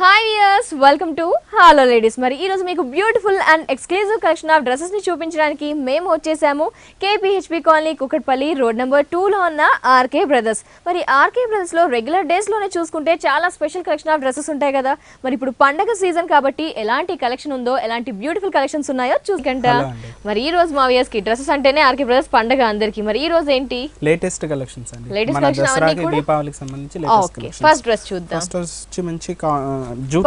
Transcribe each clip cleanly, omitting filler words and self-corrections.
Hi viewers, welcome to hello ladies. మరి ఈ రోజు మీకు beautiful and exclusive collection of dresses ని చూపించడానికి మేము వచ్చేసాము KPHP colony Kukatpally road number 2 లో ఉన్న ఆర్కే బ్రదర్స్. మరి ఆర్కే బ్రదర్స్ లో రెగ్యులర్ డేస్ లోనే చూసుకుంటే చాలా స్పెషల్ కలెక్షన్ ఆఫ్ డ్రెస్సెస్ ఉంటాయి కదా. మరి ఇప్పుడు పండగ సీజన్ కాబట్టి ఎలాంటి కలెక్షన్ ఉందో, ఎలాంటి బ్యూటిఫుల్ కలెక్షన్స్ ఉన్నాయో చూసుకుంట. మరి ఈ రోజు మా వ్యూయర్స్ కి డ్రెస్సెస్ అంటేనే ఆర్కే బ్రదర్స్ పండగ అందరికి. మరి ఈ రోజు ఏంటి లేటెస్ట్ కలెక్షన్స్ అండి. లేటెస్ట్ కలెక్షన్ అన్ని కూడా దీపావళికి సంబంధించి లేటెస్ట్ కలెక్షన్స్. ఫస్ట్ డ్రెస్ చూద్దాం. ఫస్ట్ వచ్చి మంచి జూట్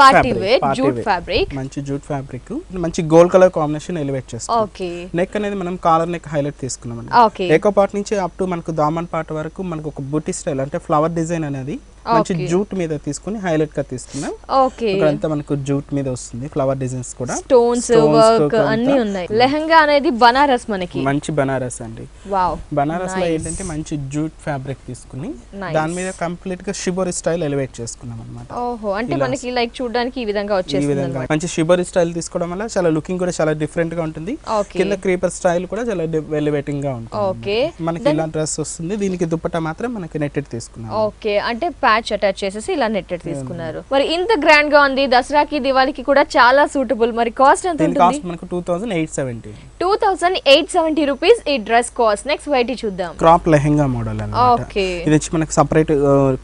ఫ్యాబ్రిక్, మంచి జూట్ ఫ్యాబ్రిక్, మంచి గోల్డ్ కలర్ కాంబినేషన్ ఎలివేట్ చేస్తాం. ఓకే, నెక్ అనేది మనం కాలర్ నెక్ హైలైట్ తీసుకున్నామండి. ఓకే, ఏకో పార్ట్ నుంచి అప్ టు మనకు దామన్ పార్ట్ వరకు మనకు ఒక బూటీ స్టైల్ అంటే ఫ్లవర్ డిజైన్ అనేది మంచి జూట్ మీద తీసుకుని హైలైట్ గా తీసుకున్నాం. ఓకే, ఇక్కడంతా మనకు జూట్ మీద వస్తుంది, ఫ్లవర్ డిజైన్స్ కూడా, స్టోన్స్ వర్క్ అన్ని ఉన్నాయి. లెహంగా అనేది బనారస్, మనకి మంచి బనారస్ అండి. వావ్, బనారస్ లో ఏంటంటే మంచి జూట్ ఫ్యాబ్రిక్ తీసుకుని దాని మీద కంప్లీట్ గా షిబోరి స్టైల్ ఎలివేట్ చేసుకున్నాం అన్నమాట. ఓహో, అంటే మనకి లైక్ చూడడానికి ఈ విధంగా వచ్చేస్తుంది. మంచి షిబోరి స్టైల్ తీసుకోవడం వల్ల చాలా లుకింగ్ కూడా చాలా డిఫరెంట్ గా ఉంటుంది. కింద క్రీపర్ స్టైల్ కూడా చాలా ఎలివేటింగ్ గా ఉంటుంది. ఓకే, మనకి ఇలా డ్రెస్ వస్తుంది. దీనికి దుపట్టా మాత్రం మనకి నెట్టెడ్ తీసుకున్నాం. ఓకే, అంటే ప్యాచ్ అటాచ్ చేసేసి ఇలా నెట్టెడ్ తీసుకున్నారు. మరి ఇంత గ్రాండ్ గా ఉంది, దసరాకి దివాళీకి కూడా చాలా సూటబుల్. మరి కాస్ట్ ఎంత ఉంటుంది? కాస్ట్ మనకు 2870 రూపీస్ ఈ డ్రెస్ కాస్ట్. నెక్స్ట్ వెరైటీ చూద్దాం. క్రాప్ లెహంగా మోడల్ అన్నమాట. ఓకే, ఇది వచ్చి మనకి సెపరేట్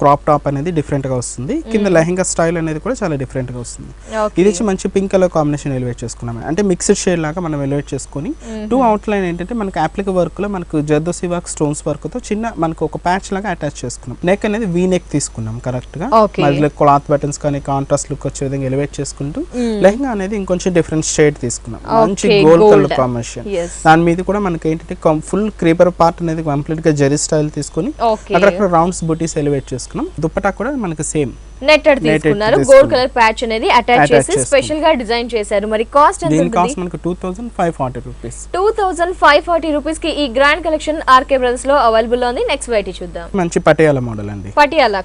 క్రాప్ టాప్ అనేది డిఫరెంట్ గా వస్తుంది. కింద లెహంగా స్టైల్ అనేది కూడా చాలా డిఫరెంట్ గా వస్తుంది. ఇది వచ్చి మంచి పింక్ కలర్ కాంబినేషన్ ఎలివేట్ చేసుకున్నాం. అంటే మిక్స్డ్ షేడ్ లాగా మనం ఎలివేట్ చేసుకుని టూ అవుట్ లైన్ ఏంటంటే మనకి అప్లిక్ వర్క్ లో మనకు జర్దోసి వర్క్, స్టోన్స్ వర్క్ తో చిన్న మనకు ఒక ప్యాచ్ లాగా అటాచ్ చేసుకున్నాం. నెక్ అనేది వీ నెక్ తీసుకున్నాం కరెక్ట్ గా. మధ్యలో క్లాత్ బటన్స్ కానీ కాంట్రాస్ట్ లుక్ వచ్చే విధంగా ఎలివేట్ చేసుకుంటూ లెహంగా అనేది ఇంకొంచెం డిఫరెంట్ షేడ్ తీసుకున్నాం. మంచి గోల్డ్ కలర్ కాంబినేషన్. దాని మీద కూడా మనకి ఏంటంటే ఫుల్ క్రీపర్ పార్ట్ అనేది కంప్లీట్ గా జెరీ స్టైల్ తీసుకుని అక్కడ రౌండ్స్ బూటీస్ ఎలివేట్ చేసుకున్నాం. దుపట్టా కూడా మనకి సేమ్ నెట్టెడ్ తీసుకున్నారు. గోల్డ్ కలర్ ప్యాచ్ అనేది అటాచ్ చేసి స్పెషల్ గా డిజైన్ చేశారు. మరి కాస్ట్ ఎంత ఉంటుంది? కాస్ట్ మనకు 2540 రూపీస్. 2540 రూపీస్ కి ఈ గ్రాండ్ కలెక్షన్ ఆర్కే బ్రదర్స్ లో అవైలబుల్ ఉంది. నెక్స్ట్ వెరైటీ చూద్దాం. మంచి పటియాలా మోడల్ అండి. పటియాలా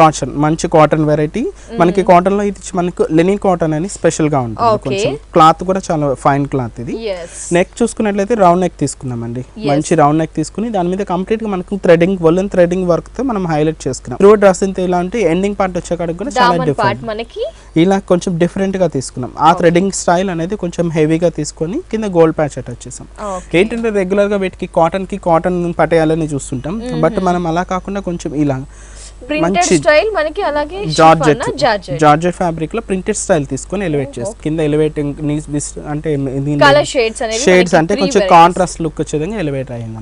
కాటన్, మంచి కాటన్ వెరైటీ. మనకి కాటన్ లో ఇది మనకు లెనిన్ కాటన్ అని స్పెషల్ గా ఉంటుంది. కొంచెం క్లాత్ కూడా చాలా ఫైన్ క్లాత్. ఇది నెక్ చూసుకున్నట్లయితే రౌండ్ నెక్ తీసుకున్నామండి. మంచి రౌండ్ నెక్ తీసుకుని దాని మీద కంప్లీట్ గా మనకు థ్రెడింగ్, వోలెన్ థ్రెడింగ్ వర్క్ తో మనం హైలైట్ చేసుకున్నాం. త్రూ డ్రెస్ ఇంత ఇలా అంటే ఎండింగ్ పార్ట్ వచ్చేకాడికి కూడా చాలా డిఫరెంట్, ఇలా కొంచెం డిఫరెంట్ గా తీసుకున్నాం. ఆ థ్రెడింగ్ స్టైల్ అనేది కొంచెం హెవీగా తీసుకొని కింద గోల్డ్ ప్యాచ్ అటాచ్ చేసాం. ఏంటంటే రెగ్యులర్ గా వీటికి కాటన్ పటేయాలని చూస్తుంటాం. బట్ మనం అలా కాకుండా కొంచెం ఇలా మంచి స్టైల్ మనకి అలాగే జార్జెట్ ఫ్యాబ్రిక్ లో ప్రింటెడ్ స్టైల్ తీసుకొని ఎలివేట్ చేస్తాం. కింద ఎలివేటింగ్ అంటే కలర్ షేడ్స్ అంటే కొంచెం కాంట్రాస్ట్ లుక్ వచ్చే విధంగా ఎలివేట్ అయ్యింది.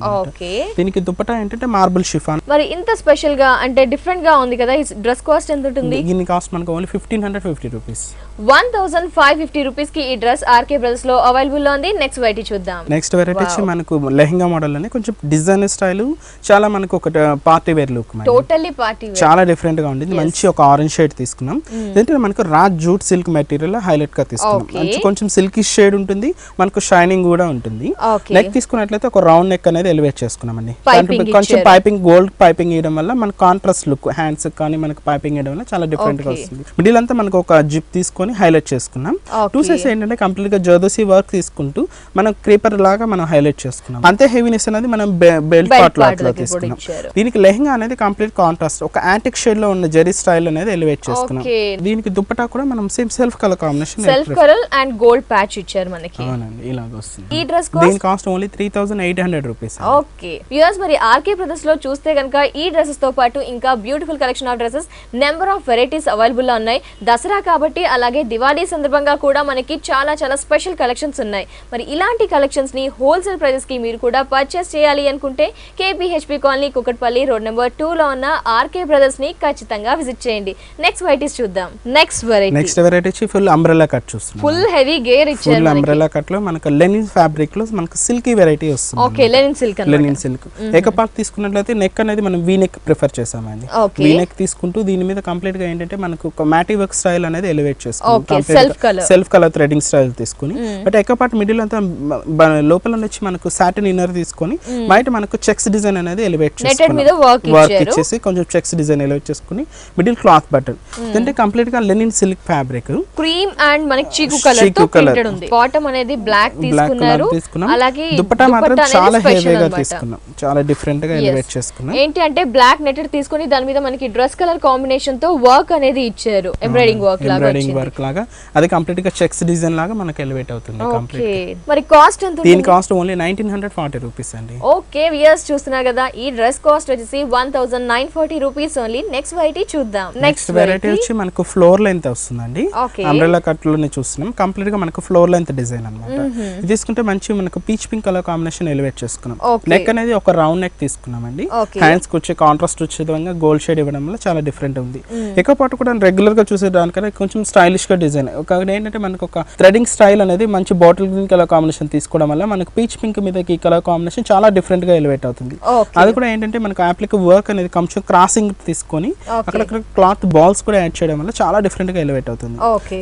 దీనికి దుపట్టా ఏంటంటే మార్బుల్ షిఫాన్. మరి ఇంత స్పెషల్ గా అంటే డిఫరెంట్ గా ఉంది కదా. ఈ డ్రెస్ కాస్ట్ ఎంత ఉంటుంది? దీని కాస్ట్ మనకు ఓన్లీ 1550 రూపీస్. 1550 రూపీస్ కి ఈ డ్రెస్ ఆర్కే బ్రదర్స్ లో అవైలబుల్ ఉంది. నెక్స్ట్ వెరైటీ చూద్దాం. నెక్స్ట్ వెరైటీ వచ్చి మనకు లెహంగా మోడల్ అని కొంచెం డిజైన్ స్టైల్, చాలా మనకు ఒక party wear look, totally party చాలా డిఫరెంట్ గా ఉంటుంది. మంచి ఒక ఆరెంజ్ షేడ్ తీసుకున్నాం. ఏంటంటే మనకు Raj jute silk material highlight గా తీసుకున్నాం. మంచి కొంచెం సిల్కీ షేడ్ ఉంటుంది, మనకు షైనింగ్ కూడా ఉంటుంది. నెక్ తీసుకున్నట్లయితే ఒక రౌండ్ నెక్ అనేది ఎలివేట్ చేసుకున్నాం అండి. కొంచెం పైపింగ్, గోల్డ్ పైపింగ్ వేయడం వల్ల మనకు కాంట్రాస్ట్ లుక్, హ్యాండ్స్ కానీ మనకు పైపింగ్ వేయడం వల్ల చాలా డిఫరెంట్ గా వస్తుంది. మిడిల్ అంతా మనకు ఒక జిప్ తీసుకొని హైలైట్ చేసుకున్నాం. టూ సైడ్స్ ఏంటంటే కంప్లీట్ గా జర్దోసి వర్క్ తీసుకుంటూ మనం క్రీపర్ లాగా మనం హైలైట్ చేసుకున్నాం. అంతే హెవీనెస్ అనేది మనం బెల్ట్ పార్ట్ లో తీసుకున్నాం. దీనికి లెహంగా అనేది కంప్లీట్ కాంట్రాస్ట్ ఒక యాంటిక్ షేడ్ లో ఉన్న జెరీ స్టైల్ అనేది ఎలివేట్ చేసుకున్నాం. దీనికి దుపట్టా కూడా మనం same self colour combination, self colour and gold patch ఇచ్చారు మనకి. అవునండి, ఇలాగ వస్తుంది. ఈ డ్రెస్ దీని cost only 3800 rupees. Okay viewers, మరి ఆర్కే బ్రదర్స్ లో చూస్తే గనుక ఈ డ్రెస్సెస్ తో పాటు ఇంకా beautiful collection of dresses, number of varieties available లో ఉన్నాయి. దసరా కాబట్టి అలాగే దివాళీ సందర్భంగా కూడా మనకి చాలా చాలా స్పెషల్ కలెక్షన్స్ ఉన్నాయి. మరి ఇలాంటి కలెక్షన్స్ ని హోల్సేల్ ప్రైజెస్ కి మీరు కూడా పర్చేస్ చేయాలి అనుకుంటే KPHP colony Kukatpally road number 2 లో ఉన్న ఆర్కే బ్రదర్స్ ని ఖచ్చితంగా విజిట్ చేయండి. నెక్స్ట్ వెరైటీస్ చూద్దాం. నెక్స్ట్ వెరైటీ వచ్చి ఫుల్ అంబ్రెల్లా కట్ చూస్తున్నాం. ఫుల్ హెవీ గేర్ ఇచ్చారు. ఫుల్ అంబ్రెల్లా కట్ లో మనకు లెనిన్ ఫ్యాబ్రిక్ లో మనకు సిల్కీ వెరైటీ వస్తుంది. Okay, Lenin silk. ఏక పార్ట్ తీసుకున్నట్లయితే నెక్ అనేది మనం వీ నెక్ ప్రిఫర్ చేసామండి. వీ నెక్ తీసుకుంటూ దీని మీద కంప్లీట్ గా ఏంటంటే మనకు ఒక మ్యాటీ వర్క్ స్టైల్ అనేది ఎలివేట్ చేసుకుంటాం. సెల్ఫ్ కలర్ థ్రెడింగ్ స్టైల్ తీసుకుని బట్ ఏక పార్ట్ మిడిల్ అంతా లోపల నుంచి మనకు సాటిన్ ఇన్నర్ తీసుకొని బయట మనకు చెక్స్ డిజైన్ అనేది ఎలివేట్ చేసుకుంటాం. వర్క్ ఇచ్చేసి కొంచెం చెక్స్ డిజైన్ ఎలివేట్ చేసుకుని మిడిల్ క్లాత్ బటన్ అంటే కంప్లీట్ గా Lenin silk fabric cream and మనకి చీకు కలర్ తో ప్రింటెడ్ ఉంది. బాటమ్ అనేది బ్లాక్ తీసుకున్నారు. అలాగే దుపట్టా మాత్రం చాలా హెవీగా తీసుకున్నాం, చాలా డిఫరెంట్ గా ఎలివేట్ చేసుకున్నాం. ఏంటి అంటే బ్లాక్ నెట్టెడ్ తీసుకొని దాని మీద మనకి డ్రెస్ కలర్ కాంబినేషన్ తో వర్క్ అనేది ఇచ్చారు, ఎంబ్రాయిడింగ్ వర్క్ లాగా అది కంప్లీట్ గా చెక్స్ డిజైన్ లాగా మనకి ఎలివేట్ అవుతుంది. మరి కాస్ట్ ఎంత? దీని కాస్ట్ ఓన్లీ 1940 రూపీస్ అండి. ఓకే వ్యూయర్స్ చూస్తున్నారు కదా, ఈ డ్రెస్ కాస్ట్ వచ్చేసి 1940 రూపీస్ ఓన్లీ. నెక్స్ట్ వెరైటీ చూద్దాం. నెక్స్ట్ వెరైటీ వచ్చి మనకు ఫ్లోర్ లెంత్ వస్తుందండి. అంబ్రెల్లా కట్ లోనే చూస్తున్నాం. కంప్లీట్ గా మనకు ఫ్లోర్ లెంత్ డిజైన్ అన్నమాట. ఇది తీసుకుంటే మంచి మనకు peach pink colour combination elevate చేసుకున్నాం. నెక్ అనేది ఒక రౌండ్ నెక్ తీసుకున్నామండి. హ్యాండ్స్ కి వచ్చే కాంట్రాస్ట్ వచ్చే విధంగా గోల్డ్ షేడ్ ఇవ్వడం వల్ల చాలా డిఫరెంట్ ఉంది. ఎక్కువ పాటు కూడా రెగ్యులర్ గా చూసే దానికన్నా కొంచెం స్టైలిష్ గా డిజైన్. ఏంటంటే మనకు ఒక థ్రెడింగ్ స్టైల్ అనేది మంచి బాటిల్ గ్రీన్ కలర్ కాంబినేషన్ తీసుకోవడం వల్ల మనకు పీచ్ పింక్ మీద ఈ కలర్ కాంబినేషన్ చాలా డిఫరెంట్ గా ఎలివేట్ అవుతుంది. అది కూడా ఏంటంటే మనకు అప్లిక్ వర్క్ అనేది కొంచెం క్రాసింగ్ తీసుకొని అక్కడ క్లాత్ బాల్స్ కూడా యాడ్ చేయడం వల్ల చాలా డిఫరెంట్ గా ఎలివేట్ అవుతుంది.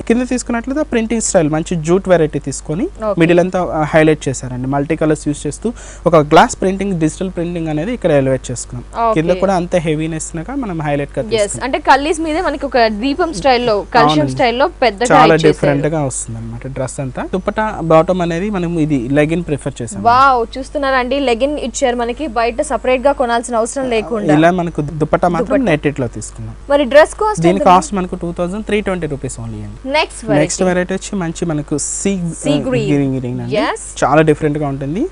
కింద తీసుకున్నట్లయితే ప్రింటింగ్ స్టైల్ మంచి జూట్ వెరైటీ తీసుకొని మిడిల్ అంతా హైలైట్ చేశారండి. మల్టీ కలర్స్ యూస్ చేస్తూ ఒక గ్లాస్ ప్రింటింగ్, డిజిటల్ ప్రింటింగ్ అనేది ఇక్కడ ఎలివేట్ చేసుకున్నాం. కింద కూడా అంత హెవీనెస్ మనం హైలైట్ గా తీసుకున్నాం. అంటే కల్లీస్ మీద మనకి ఒక దీపం స్టైల్లో, కల్షం స్టైల్లో పెద్దగా చాలా డిఫరెంట్ గా వస్తుంది అన్నమాట డ్రెస్ అంతా. దుపట్టా బాటమ్ అనేది మనం ఇది లెగిన్ ప్రిఫర్ చేసాం. వావ్ చూస్తున్నారండి, లెగిన్ ఇచ్చారు మనకి, బయట సెపరేట్ గా కొనాల్సిన అవసరం లేకుండా. ఇలా మనకు దుపట్టా మాత్రం నెట్టెడ్ లో తీసుకున్నాం. మరి డ్రెస్ కాస్ట్? దీని కాస్ట్ మనకు 2320 రూపీస్ ఓన్లీ అండి. నెక్స్ట్ వెరైటీ వచ్చి మంచి మనకు సీ గ్రీన్ అండి. చాలా డిఫరెంట్ గా ఉంటుంది.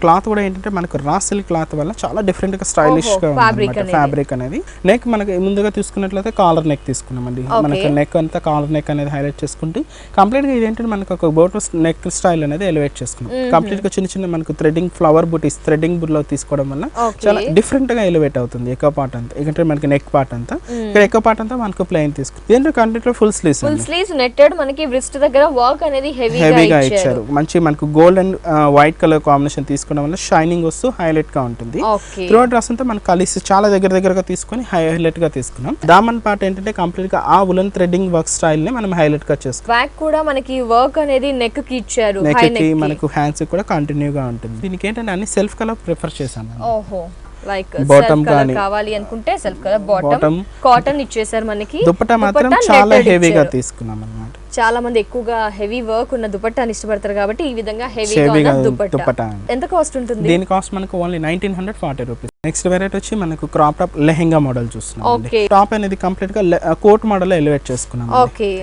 క్లాత్ కూడా ఏంటంటే మనకు రా సిల్క్ క్లాత్ వల్ల చాలా డిఫరెంట్ గా స్టైలిష్ గా ఉంటుంది ఫ్యాబ్రిక్ అనేది. నెక్ మనకి ముందుగా తీసుకున్నట్లయితే కాలర్ నెక్ తీసుకున్నామండి. మనకు నెక్ అంతా కాలర్ నెక్ అనేది హైలైట్ చేసుకుంటూ కంప్లీట్ గా ఇదేంటంటే మనకు ఒక బోటో నెక్ స్టైల్ అనేది ఎలివేట్ చేసుకున్నాం. కంప్లీట్ గా చిన్న చిన్న మనకు థ్రెడింగ్ ఫ్లవర్ బూటీస్ థ్రెడింగ్ లో తీసుకోవడం వల్ల చాలా డిఫరెంట్ గా ఎలివేట్ అవుతుంది. ఎక్కువ పార్ట్ అంతా ఎందుకంటే మనకి నెక్ పార్ట్ అంతా, ఇక్కడ ఎక్కువ పార్ట్ అంతా మనకు ప్లెయిన్ తీసుకుంటాం. దీంట్లో కంప్లీట్ గా ఫుల్ స్లీవ్స్ నెట్టెడ్ మనకి రిస్ట్ దగ్గర వర్క్ అనేది హెవీగా ఇచ్చారు. మంచి మనకు gold and white colour combination తీసుకోవడం వల్ల షైనింగ్ వస్తూ హైలైట్ గా ఉంటుంది. త్రూ డ్రెస్ అంతా మనకు కలిసి చాలా దగ్గరగా తీసుకొని హైలైట్ గా తీసుకున్నాం. దామన్ పార్ట్ ఏంటంటే కంప్లీట్ గా ఆ వులెన్ థ్రెడింగ్ వర్క్ స్టైల్ ని మనం హైలైట్ గా చేసుకున్నాం. బ్యాక్ కూడా మనకి వర్క్ అనేది నెక్ కి ఇచ్చారు, నెక్ కి మనకు హ్యాండ్స్ కూడా కంటిన్యూ గా ఉంటుంది. దీనికి ఏంటంటే అన్ని సెల్ఫ్ కలర్ ప్రిఫర్ చేశాను. ఓహో లైక్ బాటమ్ కలర్ కావాలి అనుకుంటే సెల్ఫ్ కలర్, బాటమ్ కాటన్ ఇచ్చేసారు మనకి. దుపట్టా మాత్రం చాలా హెవీగా తీసుకున్నాం అన్నమాట. చాలా మంది ఎక్కువగా హెవీ వర్క్ ఉన్న దుపట్టాని ఇష్టపడతారు కాబట్టి ఈ విధంగా హెవీగా దుపట్టా. ఎంత కాస్ట్ ఉంటుంది? దీని కాస్ట్ మనకు ఓన్లీ 1940 రూపీస్. నెక్స్ట్ వెరైటీ వచ్చి మనకు క్రాప్ టాప్ లెహెంగా మోడల్ చూస్తున్నాం. టాప్ అనేది కంప్లీట్ గా కోట్ మోడల్ ఎలివేట్ చేసుకున్నాం.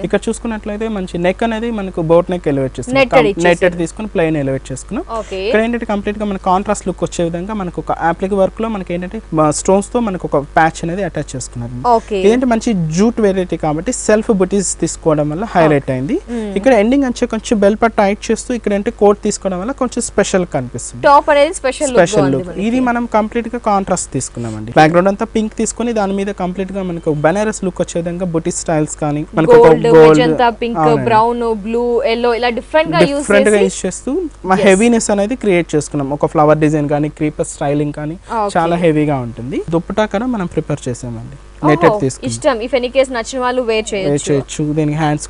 ఇక్కడ చూసుకున్నట్లయితే మంచి నెక్ అనేది మనకు బోట్ నెక్ ఎలివేట్ చేసుకున్నాం. నెట్టెడ్ తీసుకుని ప్లెయిన్ ఎలివేట్ చేసుకున్నాం. ఇక్కడ ఏంటంటే కంప్లీట్ గా మన కాంట్రాస్ట్ లుక్ వచ్చే విధంగా మనకు ఒక అప్లిక్ వర్క్ లో మనకి ఏంటంటే స్టోన్స్ తో మనకు ఒక ప్యాచ్ అనేది అటాచ్ చేసుకున్నారు. ఏంటంటే మంచి జూట్ వెరైటీ కాబట్టి సెల్ఫ్ బుటీస్ తీసుకోవడం వల్ల హైలైట్ అయింది. ఇక్కడ ఎండింగ్ వచ్చి కొంచెం బెల్ పట్ టైట్ చేస్తూ ఇక్కడ అంటే కోట్ తీసుకోవడం వల్ల కొంచెం స్పెషల్ కనిపిస్తుంది. టాప్ అనేది స్పెషల్ లుక్. ఇది మనం కంప్లీట్ గా కాంట్రాస్ట్ తీసుకున్నామండి. బ్యాక్గ్రౌండ్ అంతా పింక్ తీసుకొని దాని మీద కంప్లీట్ గా మనకు బనారస్ లుక్ వచ్చే విధంగా బుటీ స్టైల్స్ కానీ మనకు gold pink brown blue yellow ఇలా డిఫరెంట్ గా యూస్ చేస్తూ హెవీనెస్ అనేది క్రియేట్ చేసుకున్నాం. ఒక ఫ్లవర్ డిజైన్ కానీ క్రీపర్ స్టైలింగ్ కానీ చాలా హెవీగా ఉంటుంది. దుపట్టా కూడా మనం ప్రిపేర్ చేసామండి. ఇష్టం ఇఫ్ ఎనీ కేస్ నచ్చిన వాళ్ళు వేర్ చేయొచ్చు. దీనికి హ్యాండ్స్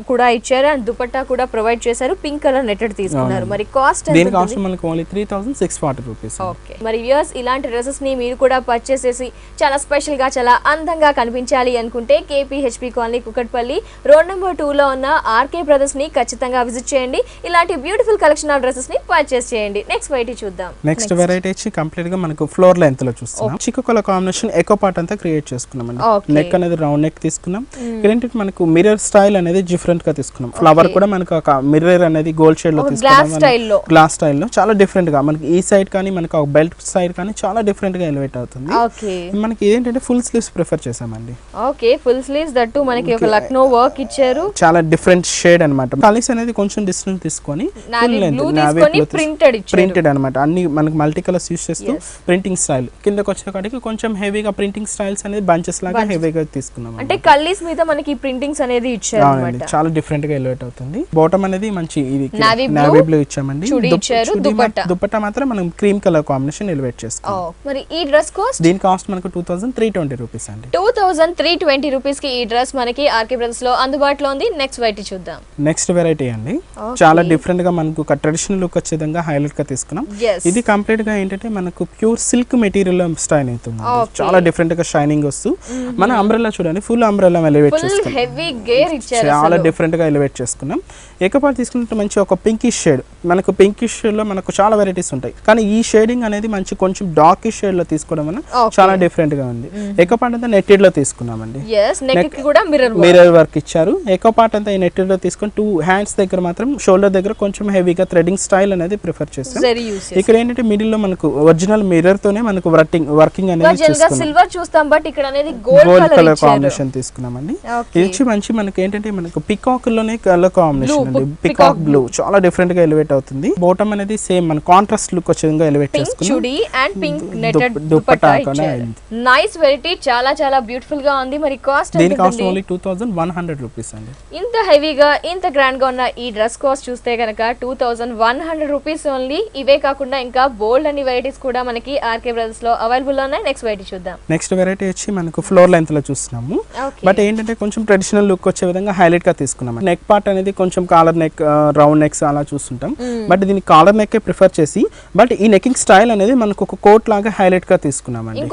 కూడా ఇచ్చారు అండ్ దుపట్టా కూడా ప్రొవైడ్ చేశారు. పింక్ కలర్ నెట్టెడ్ తీసుకున్నారు. మరి కాస్ట్ దీని కాస్ట్ మనకు ఓన్లీ 3640 రూపీస్. ఓకే మరి వ్యూయర్స్ ఇలాంటి డ్రెస్సెస్ ని మీరు కూడా పర్చేస్ చేసి చాలా స్పెషల్ గా చాలా అందంగా కనిపించాలి అనుకుంటే KPHP colony Kukatpally road number 2 లో ఉన్న ఆర్కే బ్రదర్స్ ని ఖచ్చితంగా విజిట్ చేయండి. ఇలాంటి బ్యూటిఫుల్ కలెక్షన్ ఆఫ్ డ్రెస్సెస్ ని పర్చేస్ చేయండి. నెక్స్ట్ వెరైటీ చూద్దాం. నెక్స్ట్ వెరైటీ వచ్చి కంప్లీట్ గా మనకు ఫ్లోర్ లెంత్ లో చూస్తున్నాం. చిక్కు కలర్ కాంబినేషన్ ఎక్కువ పార్ట్ అంతా క్రియేట్ చేసుకున్నామండి. నెక్ అనేది రౌండ్ నెక్ తీసుకున్నాం. ఏంటంటే మనకు మిర్రర్ స్టైల్ అనేది డిఫరెంట్ గా తీసుకున్నాం. ఫ్లవర్ కూడా మనకు ఒక మిర్రర్ అనేది గోల్డ్ షేడ్ లో తీసుకున్నాం. గ్లాస్ స్టైల్ లో చాలా డిఫరెంట్ గా మనకి ఈ సైడ్ కానీ మనకు ఒక బెల్ట్ సైడ్ కానీ చాలా డిఫరెంట్ గా ఎలివేట్ అవుతుంది. మనకి ఏంటంటే ఫుల్ స్లీవ్స్ ప్రిఫర్ చేసామండి. ఓకే ఫుల్ స్లీవ్స్ దట్టు మనకి ఒక లక్నో వర్క్ ఇచ్చారు. చాలా డిఫరెంట్ షేడ్ అన్నమాట. కలర్స్ అనేది కొంచెం డిస్టెన్స్ తీసుకొని ప్రింటెడ్ అన్నమాట. అన్ని మనకి మల్టీ కలర్స్ యూస్ చేస్తూ ప్రింటింగ్ స్టైల్. కిందకి వచ్చేకాడికి కొంచెం హెవీగా ప్రింటింగ్ స్టైల్స్ అనేది బంచెస్ లాగా హెవీగా తీసుకున్నాం. అంటే కల్లీస్ మీద మనకి ప్రింటింగ్స్ అనేది ఇచ్చారు అన్నమాట. చాలా డిఫరెంట్ గా ఎలివేట్ అవుతుంది. బాటమ్ అనేది మంచి ఇది నావీ బ్లూ ఇచ్చామండి. దుపట్టా మాత్రం మనం క్రీమ్ కలర్ కాంబినేషన్ ఎలివేట్ చేసుకున్నాం. మరి ఈ డ్రెస్ కాస్ట్? దీని కాస్ట్ మనకు 2320 రూపీస్ అండి. 2320 రూపీస్ కి ఈ డ్రెస్ మనకి ఆర్కే బ్రదర్స్ లో అందుబాటులో ఉంది. నెక్స్ట్ వెరైటీ చూద్దాం. నెక్స్ట్ వెరైటీ అండి చాలా డిఫరెంట్ గా మనకు ఒక ట్రెడిషనల్ లుక్ వచ్చే విధంగా హైలైట్ గా తీసుకున్నాం. ఇది కంప్లీట్ గా ఏంటంటే మనకు ప్యూర్ సిల్క్ మెటీరియల్ స్టైల్ అవుతుంది. చాలా డిఫరెంట్ గా షైనింగ్ షైనింగ్ వస్తూ మన అంబ్రెల్లా చూడండి ఫుల్ అంబ్రెల్లా ఎలివేట్ చేసుకున్నాం, హెవీ గేర్ ఇచ్చారు, చాలా డిఫరెంట్ గా ఎలివేట్ చేసుకున్నాం. ఏకపాటు తీసుకున్నట్టు మంచి ఒక పింకిష్ షేడ్, మనకు పింకిష్ షేడ్ లో మనకు చాలా వెరైటీస్ ఉంటాయి, కానీ ఈ షేడింగ్ అనేది మంచి కొంచెం డార్కిష్ షేడ్ లో తీసుకోవడం వల్ల చాలా డిఫరెంట్ గా ఉంది. ఏకపాటు అంతా నెట్టెడ్ లో తీసుకున్నామండి, మిర్రర్ వర్క్ ఇచ్చారు. ఏకపాటు అంతా ఈ నెట్టెడ్ లో తీసుకొని 2 హ్యాండ్స్ దగ్గర మాత్రం షోల్డర్ దగ్గర కొంచెం హెవీగా థ్రెడింగ్ స్టైల్ అనేది ప్రిఫర్ చేస్తాం. ఇక్కడ ఏంటంటే మిడిల్ లో మనకు ఒరిజినల్ మిర్రర్ తోనే మనకు వర్కింగ్ అనేది సిల్వర్ చూస్తాం, బట్ ఇక్కడ అనేది గోల్డ్ కలర్ కాంబినేషన్ తీసుకున్నామండి. ఇది మంచి మనకి ఏంటంటే మనకు పికాక్ లోనే కలర్ కాంబినేషన్ అండి, పికాక్ బ్లూ చాలా డిఫరెంట్ గా ఎలివేట్ అవుతుంది. బాటమ్ అనేది సేమ్ మన కాంట్రాస్ట్ లుక్ వచ్చే విధంగా ఎలివేట్ చేసుకున్నాం. దుపట్టా నైస్ వెరైటీ, చాలా చాలా బ్యూటిఫుల్ గా ఉంది. మరి కాస్ట్ దీని కాస్ట్ ఓన్లీ 2100 రూపీస్ అండి. ఇంత హెవీగా ఇంత గ్రాండ్ గా ఉన్న ఈ డ్రెస్ కాస్ట్ చూస్తే కనుక 2100 రూపీస్ ఓన్లీ. ఇవే కాకుండా ఇంకా బోల్డ్ అన్ని వెరైటీస్ కూడా మనకి ఆర్కే బ్రదర్స్ లో అవైలబుల్ ఉన్నాయి. నెక్స్ట్ వెరైటీ చూద్దాం. నెక్స్ట్ వెరైటీ వచ్చి మనకు ఫ్లోర్ లెంత్ లో చూస్తున్నాము, బట్ ఏంటంటే కొంచెం ట్రెడిషనల్ లుక్ వచ్చే విధంగా హైలైట్ గా తీసుకున్నాం. నెక్ పార్ట్ అనేది కొంచెం కాలర్ నెక్, రౌండ్ నెక్స్ అలా చూస్తుంటాం, బట్ దీన్ని కాలర్ నెక్ ప్రిఫర్ చేసి, బట్ ఈ నెకింగ్ స్టైల్ అనేది మనకు ఒక కోట్ లాగా హైలైట్ గా తీసుకున్నామండి.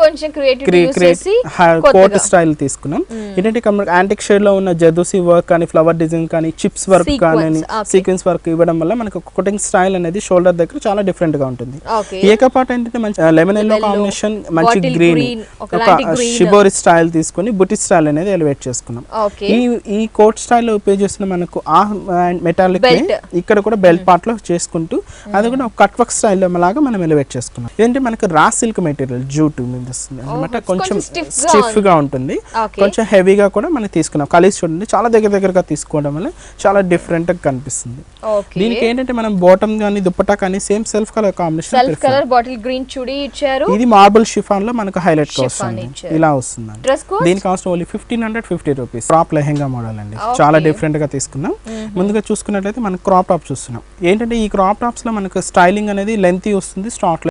కోట్ స్టైల్ తీసుకున్నాం. ఏంటంటే యాంటిక్ షేడ్ లో ఉన్న జర్దోసి వర్క్ కానీ, ఫ్లవర్ డిజైన్ కానీ, చిప్స్ వర్క్ కానీ, సీక్వెన్స్ వర్క్ ఇవ్వడం వల్ల మనకు కోటింగ్ స్టైల్ అనేది షోల్డర్ దగ్గర చాలా డిఫరెంట్ గా ఉంటుంది. ఏకపాటు ఏంటంటే మంచి లెమన్ ఎల్లో కాంబినేషన్, మంచి గ్రీన్, ఒక షిబోరి స్టైల్ తీసుకొని బుట్టి స్టైల్ అనేది ఎలివేట్ చేసుకున్నాం. ఈ కోట్ స్టైల్ ఉపయోగ చేస్తున్న మనకు ఆ మెటాలిక్ ఇక్కడ కూడా బెల్ట్ పార్ట్ లో చేసుకుంటూ అది కూడా ఒక కట్ వర్క్ స్టైల్ లాగా మనం ఎలివేట్ చేసుకున్నాం. ఏంటంటే మనకు రా సిల్క్ మెటీరియల్ జూట్ మీద వస్తుంది అనమాట, కొంచెం స్టిఫ్ గా ఉంటుంది, కొంచెం హెవీగా కూడా మనం తీసుకున్నాం. కలిసి చూడండి చాలా దగ్గరగా తీసుకోవడం వల్ల చాలా డిఫరెంట్ గా కనిపిస్తుంది. దీనికి ఏంటంటే మనం బాటమ్ కానీ దుపట్టా కానీ same self colour combination, self colour bottle green చుడీ ఇచ్చారు. ఇది మార్బుల్ షిఫాన్ లో మనకు హైలైట్ గా వస్తుంది, ఇలా వస్తుంది. దీని cost only 1550 rupees. Crop lehenga model అండి, చాలా డిఫరెంట్ గా తీసుకున్నాం. ముందుగా చూసుకున్నట్లయితే మనం క్రాప్ టాప్ చూస్తున్నాం. ఏంటంటే ఈ క్రాప్ టాప్స్ లో మనకు స్టైలింగ్ అనేది లెంతీ వస్తుంది, స్టార్ట్